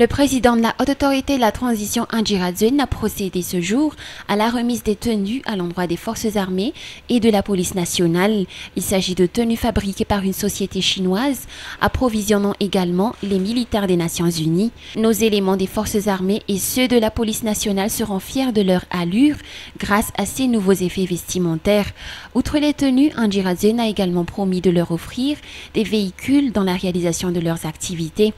Le président de la Haute Autorité de la Transition Indira Duen a procédé ce jour à la remise des tenues à l'endroit des forces armées et de la police nationale. Il s'agit de tenues fabriquées par une société chinoise, approvisionnant également les militaires des Nations Unies. Nos éléments des forces armées et ceux de la police nationale seront fiers de leur allure grâce à ces nouveaux effets vestimentaires. Outre les tenues, Indira Duen a également promis de leur offrir des véhicules dans la réalisation de leurs activités.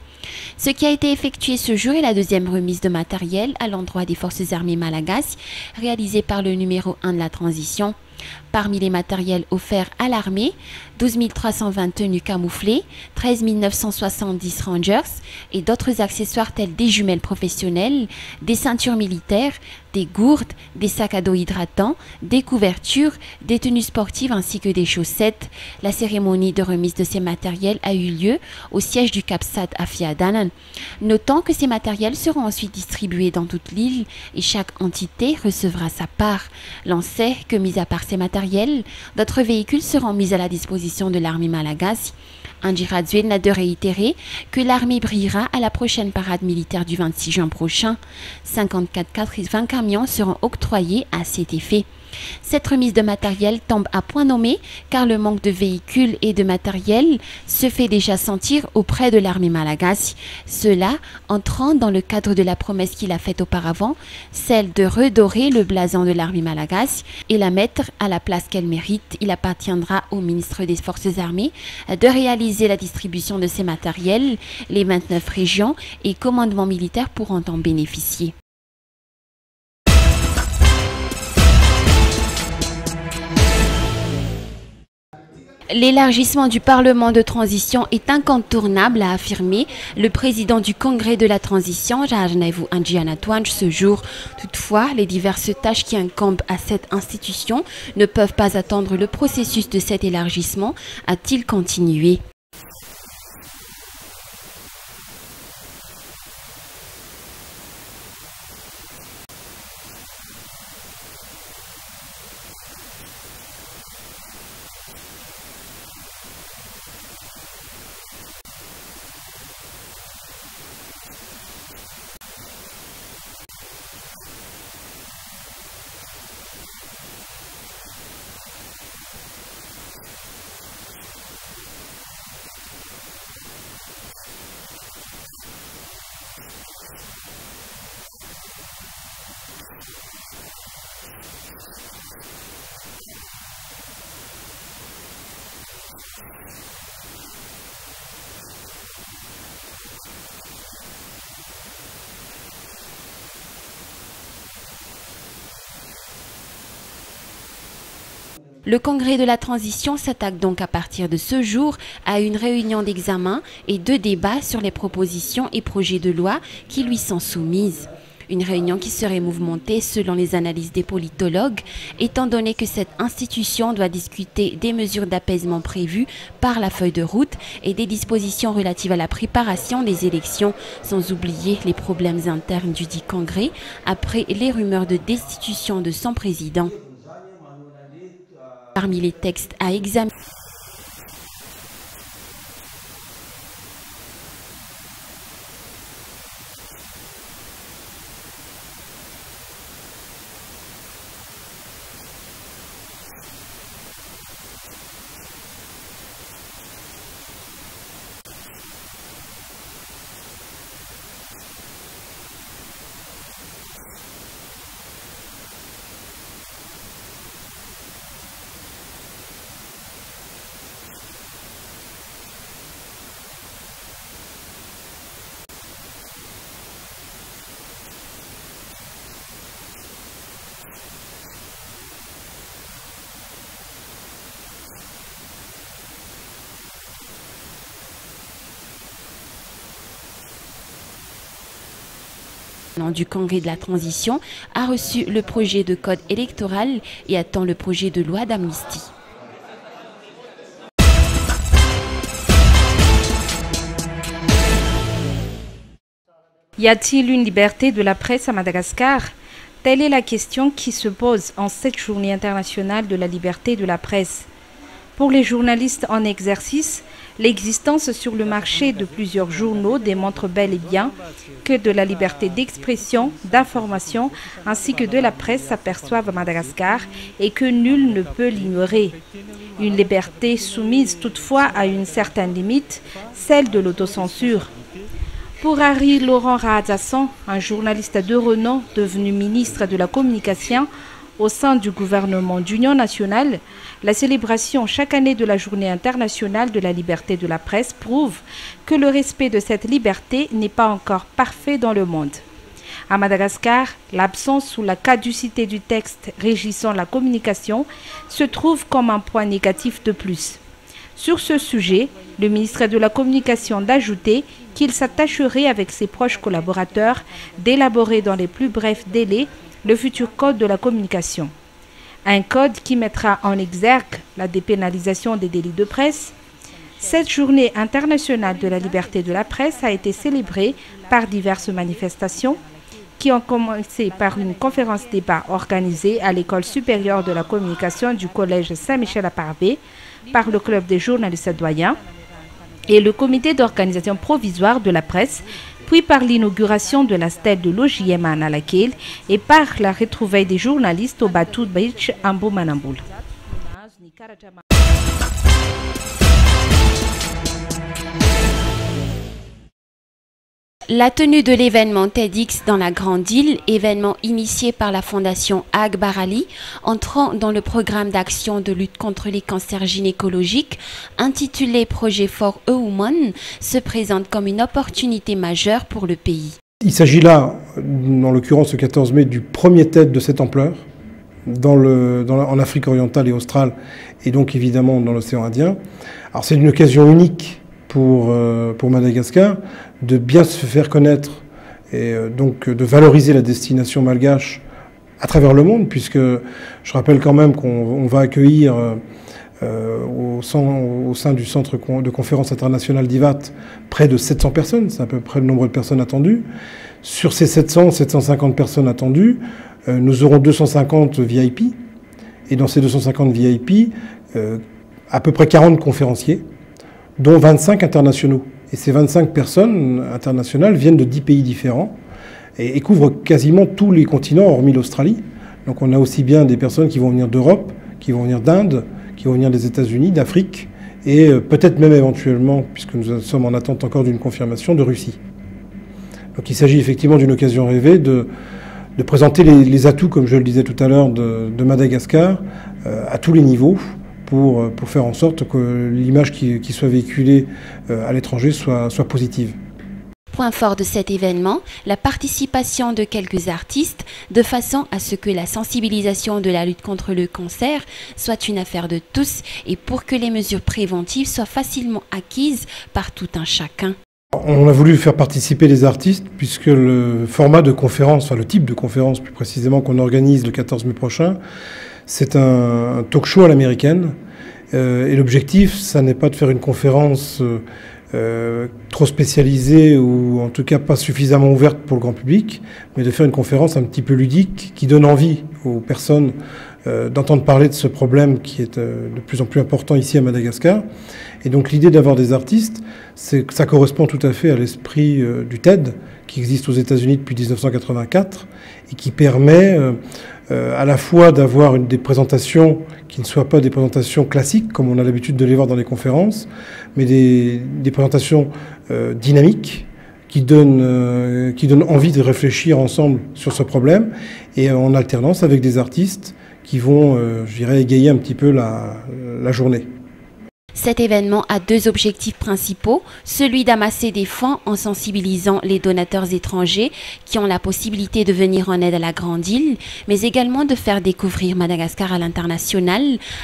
Ce qui a été effectué ce jour est la deuxième remise de matériel à l'endroit des forces armées malagasy, réalisée par le numéro 1 de la transition. Parmi les matériels offerts à l'armée, 12 320 tenues camouflées, 13 970 rangers et d'autres accessoires tels des jumelles professionnelles, des ceintures militaires, des gourdes, des sacs à dos hydratants, des couvertures, des tenues sportives ainsi que des chaussettes. La cérémonie de remise de ces matériels a eu lieu au siège du CAPSAT à Fiadanan. Notons que ces matériels seront ensuite distribués dans toute l'île et chaque entité recevra sa part. L'on sait que, mis à part ces matériels, d'autres véhicules seront mis à la disposition de l'armée malagasy. Indira Duen a de réitérer que l'armée brillera à la prochaine parade militaire du 26 juin prochain. 54 et 20 camions seront octroyés à cet effet. Cette remise de matériel tombe à point nommé car le manque de véhicules et de matériel se fait déjà sentir auprès de l'armée malagasy. Cela entrant dans le cadre de la promesse qu'il a faite auparavant, celle de redorer le blason de l'armée malagasy et la mettre à la place qu'elle mérite. Il appartiendra au ministre des Forces armées de réaliser la distribution de ces matériels. Les 29 régions et commandements militaires pourront en bénéficier. L'élargissement du Parlement de transition est incontournable, a affirmé le président du Congrès de la transition, Rajnevu Anjianatwanj, ce jour. Toutefois, les diverses tâches qui incombent à cette institution ne peuvent pas attendre le processus de cet élargissement, a-t-il continué. Le Congrès de la transition s'attaque donc à partir de ce jour à une réunion d'examen et de débat sur les propositions et projets de loi qui lui sont soumises. Une réunion qui serait mouvementée selon les analyses des politologues, étant donné que cette institution doit discuter des mesures d'apaisement prévues par la feuille de route et des dispositions relatives à la préparation des élections, sans oublier les problèmes internes du dit Congrès après les rumeurs de destitution de son président. Parmi les textes à examiner, du Congrès de la transition a reçu le projet de code électoral et attend le projet de loi d'amnistie. Y a-t-il une liberté de la presse à Madagascar? Telle est la question qui se pose en cette journée internationale de la liberté de la presse. Pour les journalistes en exercice, L'existence sur le marché de plusieurs journaux démontre bel et bien que de la liberté d'expression, d'information ainsi que de la presse s'aperçoivent à Madagascar et que nul ne peut l'ignorer. Une liberté soumise toutefois à une certaine limite, celle de l'autocensure. Pour Harry Laurent Rahadzasson, un journaliste de renom devenu ministre de la Communication au sein du gouvernement d'Union nationale, la célébration chaque année de la Journée internationale de la liberté de la presse prouve que le respect de cette liberté n'est pas encore parfait dans le monde. À Madagascar, l'absence ou la caducité du texte régissant la communication se trouve comme un point négatif de plus. Sur ce sujet, le ministre de la Communication d'ajouter qu'il s'attacherait avec ses proches collaborateurs d'élaborer dans les plus brefs délais le futur code de la communication. Un code qui mettra en exergue la dépénalisation des délits de presse. Cette journée internationale de la liberté de la presse a été célébrée par diverses manifestations qui ont commencé par une conférence-débat organisée à l'École supérieure de la communication du Collège Saint-Michel-à-Parbé par le Club des journalistes doyens et le Comité d'organisation provisoire de la presse, puis par l'inauguration de la stèle de l'OJM à Analakil et par la retrouvaille des journalistes au Batu Beach à Mbomanamboul. La tenue de l'événement TEDx dans la Grande Île, événement initié par la Fondation Akbar Ali, entrant dans le programme d'action de lutte contre les cancers gynécologiques, intitulé Projet for a Woman, se présente comme une opportunité majeure pour le pays. Il s'agit là, en l'occurrence le 14 mai, du premier TED de cette ampleur en Afrique orientale et australe, et donc évidemment dans l'océan Indien. Alors c'est une occasion unique pour Madagascar de bien se faire connaître et donc de valoriser la destination malgache à travers le monde, puisque je rappelle quand même qu'on va accueillir au sein du centre de conférence internationale d'IVAT près de 700 personnes, c'est à peu près le nombre de personnes attendues. Sur ces 750 personnes attendues, nous aurons 250 VIP, et dans ces 250 VIP, à peu près 40 conférenciers, dont 25 internationaux. Et ces 25 personnes internationales viennent de 10 pays différents et couvrent quasiment tous les continents, hormis l'Australie. Donc on a aussi bien des personnes qui vont venir d'Europe, qui vont venir d'Inde, qui vont venir des États-Unis, d'Afrique, et peut-être même éventuellement, puisque nous sommes en attente encore d'une confirmation, de Russie. Donc il s'agit effectivement d'une occasion rêvée de présenter les atouts, comme je le disais tout à l'heure, de Madagascar à tous les niveaux, pour faire en sorte que l'image qui soit véhiculée à l'étranger soit positive. Point fort de cet événement, la participation de quelques artistes, de façon à ce que la sensibilisation de la lutte contre le cancer soit une affaire de tous et pour que les mesures préventives soient facilement acquises par tout un chacun. On a voulu faire participer les artistes puisque le format de conférence, enfin le type de conférence plus précisément qu'on organise le 14 mai prochain, c'est un talk show à l'américaine et l'objectif, ça n'est pas de faire une conférence trop spécialisée ou en tout cas pas suffisamment ouverte pour le grand public, mais de faire une conférence un petit peu ludique qui donne envie aux personnes d'entendre parler de ce problème qui est de plus en plus important ici à Madagascar. Et donc l'idée d'avoir des artistes, c'est que ça correspond tout à fait à l'esprit du TED qui existe aux États-Unis depuis 1984 et qui permet à la fois d'avoir des présentations qui ne soient pas des présentations classiques comme on a l'habitude de les voir dans les conférences, mais des présentations dynamiques qui donnent envie de réfléchir ensemble sur ce problème et en alternance avec des artistes qui vont, je dirais, égayer un petit peu la journée. Cet événement a deux objectifs principaux, celui d'amasser des fonds en sensibilisant les donateurs étrangers qui ont la possibilité de venir en aide à la Grande Île, mais également de faire découvrir Madagascar à l'international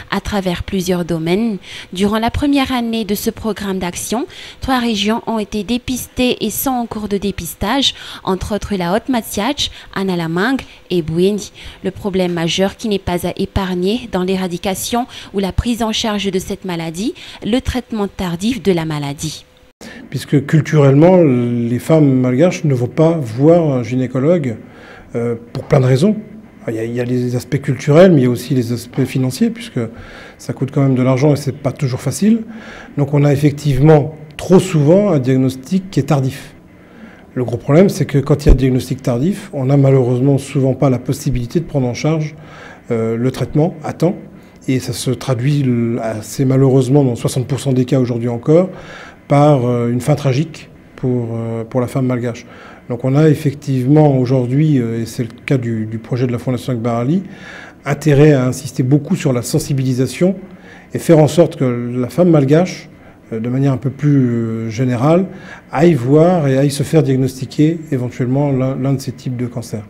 à travers plusieurs domaines. Durant la première année de ce programme d'action, 3 régions ont été dépistées et sont en cours de dépistage, entre autres la Haute-Matziach, Analamang et Bouéni. Le problème majeur qui n'est pas à épargner dans l'éradication ou la prise en charge de cette maladie, le traitement tardif de la maladie. Puisque culturellement, les femmes malgaches ne vont pas voir un gynécologue pour plein de raisons. Il y a les aspects culturels, mais il y a aussi les aspects financiers, puisque ça coûte quand même de l'argent et c'est pas toujours facile. Donc on a effectivement trop souvent un diagnostic qui est tardif. Le gros problème, c'est que quand il y a un diagnostic tardif, on n'a malheureusement souvent pas la possibilité de prendre en charge le traitement à temps. Et ça se traduit assez malheureusement, dans 60% des cas aujourd'hui encore, par une fin tragique pour la femme malgache. Donc on a effectivement aujourd'hui, et c'est le cas du projet de la Fondation Akbar Ali, intérêt à insister beaucoup sur la sensibilisation et faire en sorte que la femme malgache, de manière un peu plus générale, aille voir et aille se faire diagnostiquer éventuellement l'un de ces types de cancers.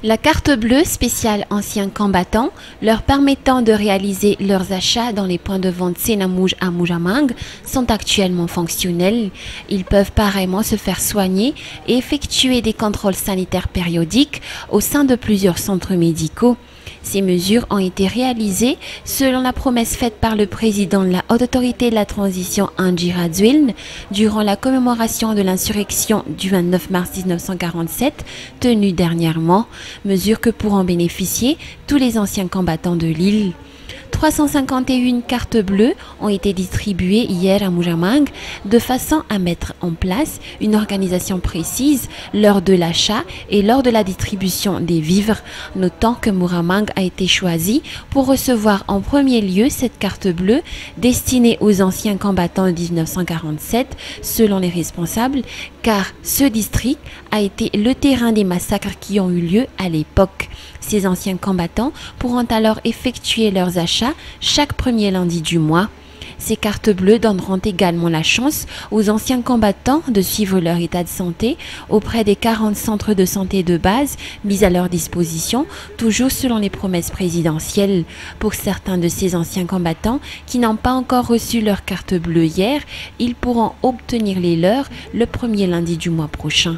La carte bleue spéciale anciens combattants, leur permettant de réaliser leurs achats dans les points de vente Senamouj à Mujamang, sont actuellement fonctionnels. Ils peuvent pareillement se faire soigner et effectuer des contrôles sanitaires périodiques au sein de plusieurs centres médicaux. Ces mesures ont été réalisées selon la promesse faite par le président de la Haute Autorité de la Transition Andji Rajoelina durant la commémoration de l'insurrection du 29 mars 1947 tenue dernièrement, mesure que pourront bénéficier tous les anciens combattants de l'île. 351 cartes bleues ont été distribuées hier à Mujamang de façon à mettre en place une organisation précise lors de l'achat et lors de la distribution des vivres, notant que Mujamang a été choisi pour recevoir en premier lieu cette carte bleue destinée aux anciens combattants de 1947 selon les responsables, car ce district a été le terrain des massacres qui ont eu lieu à l'époque. Ces anciens combattants pourront alors effectuer leurs achats chaque premier lundi du mois. Ces cartes bleues donneront également la chance aux anciens combattants de suivre leur état de santé auprès des 40 centres de santé de base mis à leur disposition, toujours selon les promesses présidentielles. Pour certains de ces anciens combattants qui n'ont pas encore reçu leur carte bleue hier, ils pourront obtenir les leurs le premier lundi du mois prochain.